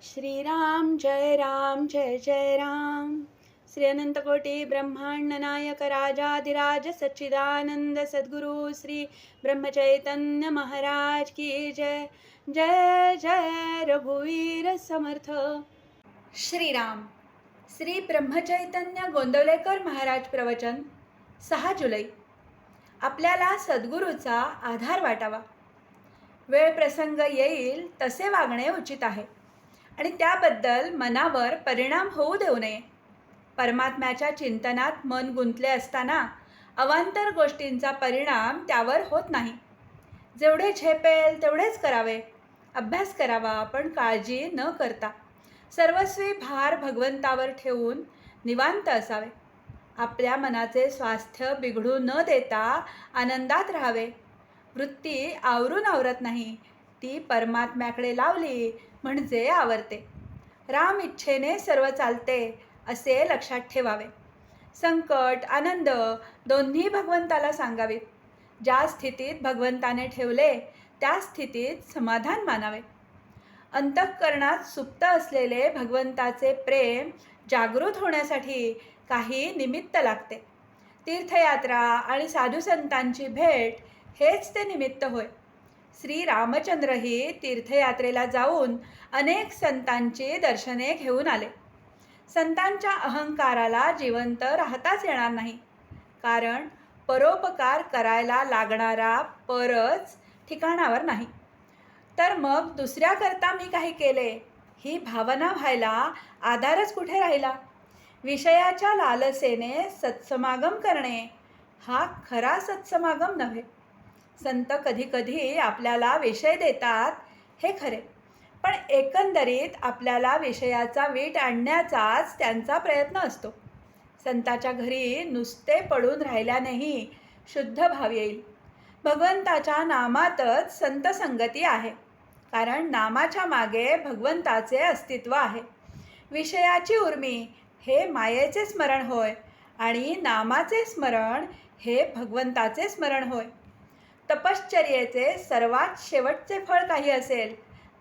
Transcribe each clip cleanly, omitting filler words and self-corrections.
श्रीराम जय जय राम। श्री अनंतकोटी ब्रह्मांड नायक राजाधिराज सच्चिदानंद सद्गुरु श्री ब्रह्मचैतन्य महाराज की जय। जय जय रघुवीर समर्थ। श्रीराम। श्री ब्रह्मचैतन्य गोंदवलेकर महाराज प्रवचन 6 जुलै। आपल्याला सद्गुरूचा आधार वाटावा, वेळ प्रसंग येईल तसे वागणे उचित आहे आणि त्याबद्दल मनावर परिणाम होऊ देऊ नये। परमात्म्याच्या चिंतनात मन गुंतले असताना अवांतर गोष्टींचा परिणाम त्यावर होत नाही। जेवढे झेपेल तेवढेच करावे, अभ्यास करावा, पण काळजी न करता सर्वस्वी भार भगवंतावर ठेवून निवांत असावे। आपल्या मनाचे स्वास्थ्य बिघडू न देता आनंदात राहावे। वृत्ती आवरून आवरत नाही, ती परमात्म्याकडे लावली म्हणजे आवरते। राम इच्छेने सर्व चालते असे लक्षात ठेवावे। संकट आनंद दोन्ही भगवंताला सांगावीत। ज्या स्थितीत भगवंताने ठेवले त्या स्थितीत समाधान मानावे। अंतःकरणात सुप्त असलेले भगवंताचे प्रेम जागृत होण्यासाठी काही निमित्त लागते। तीर्थयात्रा आणि साधुसंतांची भेट हेच ते निमित्त होय। श्री रामचंद्रही तीर्थयात्रेला जाऊन अनेक संतांची दर्शने घेऊन आले। संतांच्या अहंकाराला जिवंत राहताच येणार नाही, कारण परोपकार करायला लागणारा परच ठिकाणावर नाही। तर मग दुसऱ्याकरता मी काही केले ही भावना व्हायला आधारच कुठे राहिला? विषयाच्या लालसेने सत्समागम करणे हा खरा सत्समागम नव्हे। संत कधीकधी आपल्याला विषय देतात हे खरे, पण एकंदरीत आपल्याला विषयाचा वीट आणण्याचाच त्यांचा प्रयत्न असतो। संताच्या घरी नुसते पडून राहिल्यानेही शुद्ध भाव येईल। भगवंताच्या नामातच संत संगती आहे, कारण नामाच्या मागे भगवंताचे अस्तित्व आहे। विषयाची उर्मी हे मायेचे स्मरण होय आणि नामाचे स्मरण हे भगवंताचे स्मरण होय। तपश्चर्येचे सर्वात शेवटचे फळ काही असेल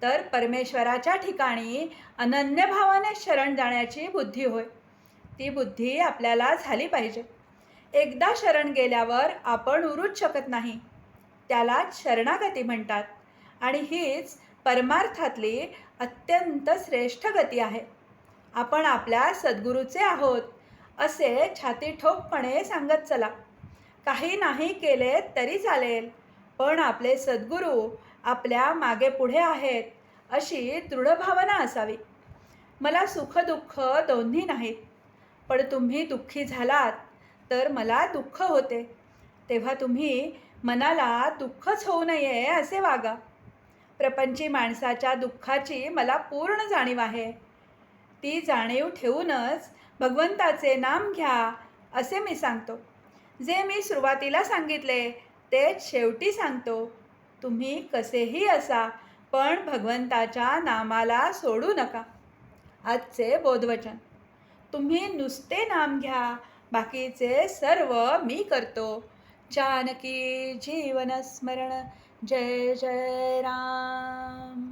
तर परमेश्वराच्या ठिकाणी अनन्य भावाने शरण जाण्याची बुद्धी होय। ती बुद्धी आपल्याला झाली पाहिजे। एकदा शरण गेल्यावर आपण उरूच शकत नाही, त्यालाच शरणागती म्हणतात आणि हीच परमार्थातली अत्यंत श्रेष्ठ गती आहे। आपण आपल्या सद्गुरूचे आहोत असे छाती ठोकपणे सांगत चला। काही नाही केले तरी चालेल, पण आपले सद्गुरू आपल्या मागे पुढे आहेत अशी दृढ भावना असावी। मला सुख दुःख दोन्ही नाहीत, पण तुम्ही दुःखी झालात तर मला दुःख होते, तेव्हा तुम्ही मनाला दुःखच होऊ नये असे वागा। प्रपंची माणसाच्या दुःखाची मला पूर्ण जाणीव आहे। ती जाणीव ठेवूनच भगवंताचे नाम घ्या असे मी सांगतो। जे मी सुरुवातीला सांगितले तेच शेवटी सांगतो। तुम्ही कसेही असा, पण भगवंताच्या नामाला सोडू नका। आजचे बोधवचन। तुम्ही नुसते नाम घ्या, बाकीचे सर्व मी करतो। जानकी जीवन स्मरण। जय जय राम।